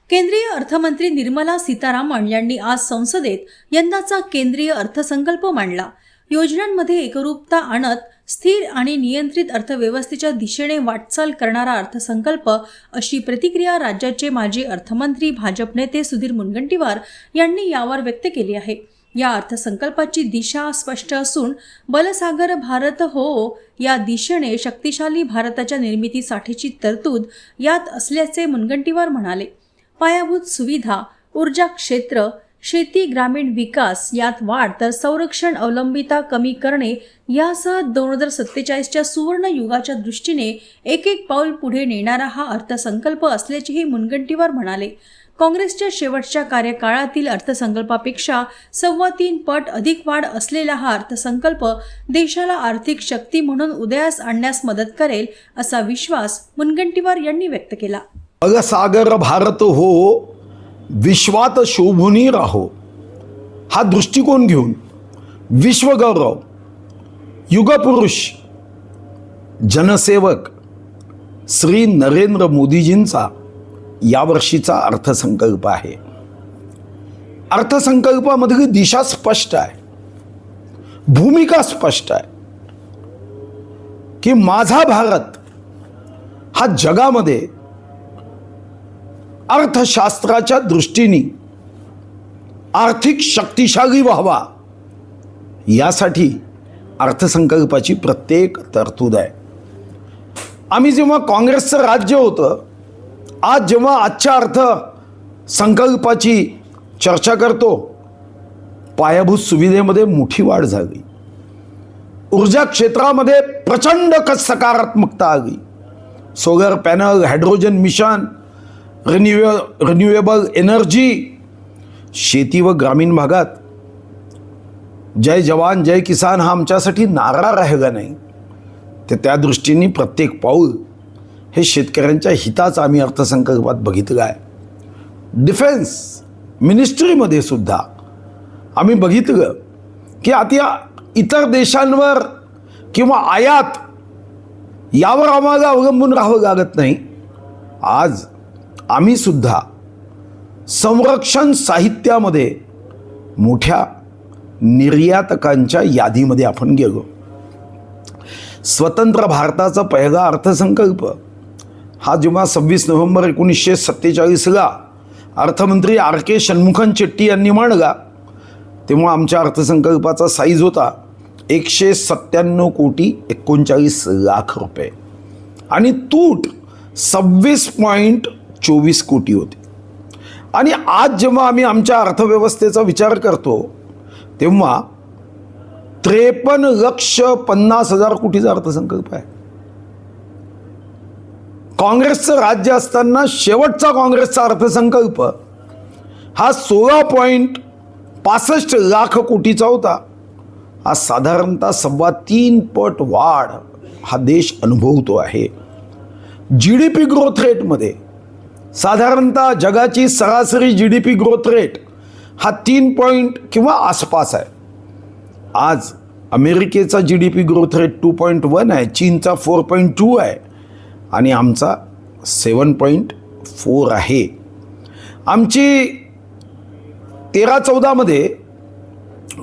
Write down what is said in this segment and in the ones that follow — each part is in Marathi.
केंद्रीय अर्थमंत्री निर्मला सीतारामन यांनी आज संसदेत यंदाचा केंद्रीय अर्थसंकल्प मांडला। योजनांमध्ये एकरूपता आणत स्थिर आणि नियंत्रित अर्थव्यवस्थेच्या दिशेने वाटचाल करणारा अर्थसंकल्प अशी प्रतिक्रिया राज्याचे माजी अर्थमंत्री भाजप नेते सुधीर मुनगंटीवार यांनी यावर व्यक्त केली आहे। या अर्थसंकल्पाची दिशा स्पष्ट असून बलसागर भारत हो या दिशेने शक्तिशाली भारताच्या निर्मितीसाठीची तरतूद यात असल्याचे मुनगंटीवार म्हणाले। पायाभूत सुविधा, ऊर्जा क्षेत्र, शेती, ग्रामीण विकास यात वाढ तर संरक्षण अवलंबिता कमी करणे यासह 2047च्या सुवर्ण युगाच्या दृष्टीने एक पाऊल पुढे नेणारा हा अर्थसंकल्प असल्याचेही मुनगंटीवार म्हणाले। काँग्रेसच्या शेवटच्या कार्यकाळातील अर्थसंकल्पापेक्षा 3.25 पट अधिक वाढ असलेला हा अर्थसंकल्प देशाला आर्थिक शक्ती म्हणून उदयास आणण्यास मदत करेल असा विश्वास मुनगंटीवार यांनी व्यक्त केला। बलसागर भारत हो, विश्वात शोभूनी राहो हा दृष्टिकोन घेऊन विश्वगौरव, युगपुरुष, जनसेवक श्री नरेंद्र मोदीजींचा यावर्षीचा अर्थसंकल्प आहे। अर्थसंकल्पामध्ये दिशा स्पष्ट आहे, भूमिका स्पष्ट आहे की माझा भारत हा जगामध्ये अर्थशास्त्राच्या दृष्टीने आर्थिक शक्तिशाली व्हावा यासाठी अर्थसंकल्पाची प्रत्येक तरतूद आहे। आम्ही जेव्हा काँग्रेसचं राज्य होतं, आज जेव्हा आजच्या अर्थसंकल्पाची चर्चा करतो, पायाभूत सुविधेमध्ये मोठी वाढ झाली, ऊर्जा क्षेत्रामध्ये प्रचंड सकारात्मकता आली, solar panel, hydrogen mission, renewable energy, शेती व ग्रामीण भागात जय जवान जय किसान हा आमच्यासाठी नारा राहिला नाही, तर त्या दृष्टीने प्रत्येक पाऊल हे शेतकऱ्यांच्या हिताचं आम्ही अर्थसंकल्पात बघितलं आहे। डिफेन्स मिनिस्ट्रीमध्ये सुद्धा आम्ही बघितलं की आता इतर देशांवर किंवा आयात यावर आम्हाला अवलंबून राहावं लागत नाही। आज आम्ही सुद्धा संरक्षण साहित्यामध्ये मोठ्या निर्यातकांच्या यादीमध्ये आपण गेलो। स्वतंत्र भारताचा पहिला अर्थसंकल्प हा जेव्हा 26 नोव्हेंबर 1947ला अर्थमंत्री RK षण्मुखन शेट्टी यांनी मांडला, तेव्हा आमच्या अर्थसंकल्पाचा साईज होता 197 कोटी 39 लाख रुपये आणि तूट 26.24 कोटी होती। आणि आज जेव्हा आम्ही आमच्या अर्थव्यवस्थेचा विचार करतो तेव्हा 53,50,00,000 कोटीचा अर्थसंकल्प आहे। काँग्रेसचं राज्य असताना शेवटचा काँग्रेसचा अर्थसंकल्प हा 16.65 लाख कोटीचा होता। आज साधारणतः 3.25 पट वाढ हा देश अनुभवतो आहे। GDP ग्रोथ रेटमध्ये साधारणतः जगाची सरासरी GDP ग्रोथ रेट हा 3 पॉइंट किंवा आसपास आहे। आज अमेरिकेचा GDP ग्रोथ रेट 2.1 आहे, चीनचा 4.2 आहे आणि आमचा 7.4 आहे। आमची 13-14 मध्ये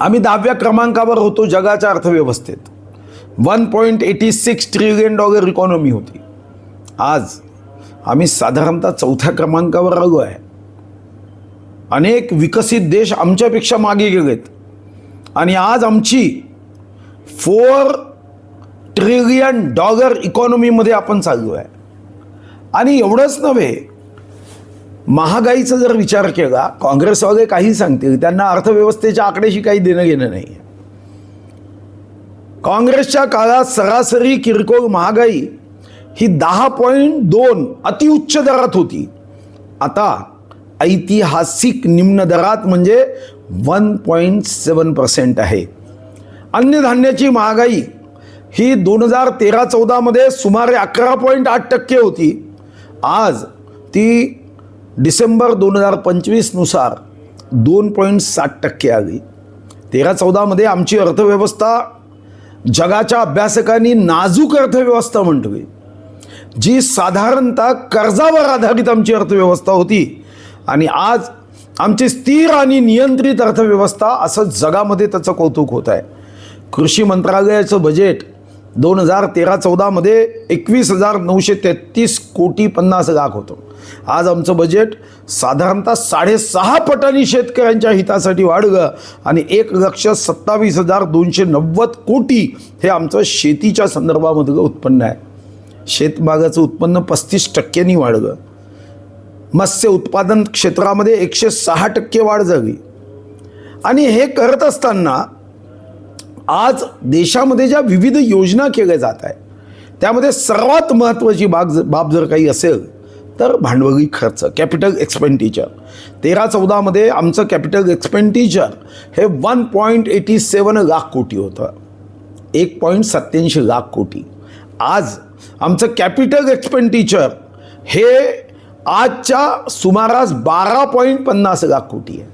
आम्ही 10व्या क्रमांकावर होतो जगाच्या अर्थव्यवस्थेत। $1.86 ट्रिलियन इकॉनॉमी होती। आज आम्ही साधारणतः 4थ्या क्रमांकावर आलो आहे। अनेक विकसित देश आमच्यापेक्षा मागे गेलेत आणि आज आमची $4 ट्रिलियन इकॉनॉमीमध्ये आपण चाललो आहे। आणि एवढंच नव्हे, महागाईचा जर विचार केला, काँग्रेसवाले काही सांगतील, त्यांना अर्थव्यवस्थेच्या आकड्याशी काही देणं घेणं नाही। काँग्रेसच्या काळात सरासरी किरकोळ महागाई ही 10.2 अतिउच्च दरात होती। आता ऐतिहासिक निम्न दरात म्हणजे 1.7% आहे। अन्नधान्याची महागाई ही 2013-14 मध्ये सुमारे 11.8% होती। आज ती डिसेंबर 2025 नुसार 2.7% आली। 13-14 मध्ये आमची अर्थव्यवस्था जगाच्या अभ्यासकांनी नाजूक अर्थव्यवस्था म्हटली, जी साधारणतः कर्जावर आधारित आमची अर्थव्यवस्था होती, आणि आज आमची स्थिर आणि नियंत्रित अर्थव्यवस्था असं जगामध्ये त्याचं कौतुक होत आहे. कृषी मंत्रालयाचं बजेट 2013-14मध्ये 21,933 कोटी 50 लाख होतं. आज आमचं बजेट साधारणतः 6.5 पटांनी शेतकऱ्यांच्या हितासाठी वाढलं आणि 1,27,290 कोटी हे आमचं शेतीच्या संदर्भामधलं उत्पन्न आहे. शेतमागाचं उत्पन्न 35% वाढलं. मत्स्य उत्पादन क्षेत्रामध्ये 106% वाढ झाली. आणि हे करत असताना आज देशामध्ये ज्या विविध योजना केल्या जात आहे त्यामध्ये सर्वात महत्त्वाची बाब जर काही असेल तर भांडवली खर्च, कॅपिटल एक्सपेंडिचर. 13-14मध्ये आमचं कॅपिटल एक्सपेंडिचर हे 1.87 लाख कोटी होतं, 1.87 लाख कोटी. आज आमचं कॅपिटल एक्सपेंडिचर हे आजच्या सुमारास 12.50 लाख कोटी आहे.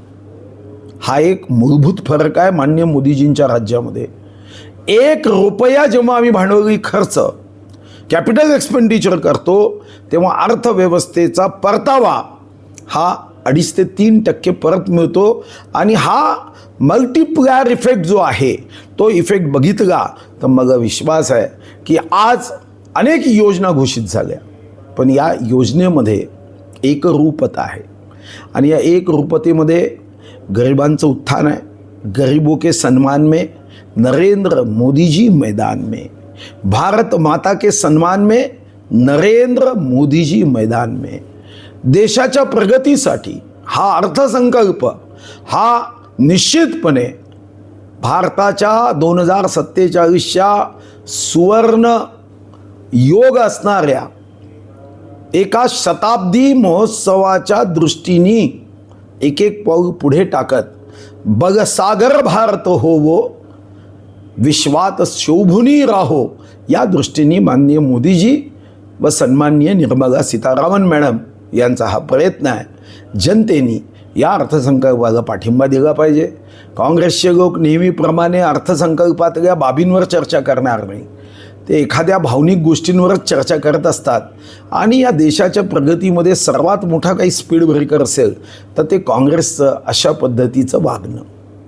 हा एक मूलभूत फरक आहे माननीय मोदीजींच्या राज्यामध्ये. 1 रुपया जेव्हा आम्ही भांडवली खर्च कॅपिटल एक्सपेंडिचर करतो तेव्हा अर्थव्यवस्थेचा परतावा हा 2.5 ते 3% परत मिळतो. आणि हा मल्टिप्लायर इफेक्ट जो आहे तो इफेक्ट बघितला तर मला विश्वास आहे की आज अनेक योजना घोषित झाल्या पण या योजनेमध्ये एकरूपता आहे. आणि या एकरूपतेमध्ये गरिबांचं उत्थान आहे. गरीबों के सम्मान में नरेंद्र मोदी जी मैदान में, भारत माता के सम्मान में नरेंद्र मोदी जी मैदान में. देशाच्या प्रगतीसाठी हा अर्थसंकल्प हा निश्चितपणे भारताच्या 2047च्या सुवर्ण योग असणाऱ्या एका शताब्दी महोत्सवाच्या दृष्टीने एक पाऊल पुढे टाकत बगसागर भारत होवो विश्वात शोभुनी राहो या दृष्टीने माननीय मोदीजी व सन्माननीय निर्मला सीतारामन मॅडम यांचा हा प्रयत्न आहे. जनतेने या अर्थसंकल्पाला पाठिंबा दिला पाहिजे. काँग्रेसचे लोक नेहमीप्रमाणे अर्थसंकल्पातल्या बाबींवर चर्चा करणार नाही, ते एखाद्या भावनिक गोष्टींवरच चर्चा करत असतात. आणि या देशाच्या प्रगतीमध्ये सर्वात मोठा काही स्पीड ब्रेकर असेल तर ते काँग्रेसचं अशा पद्धतीचं वागणं.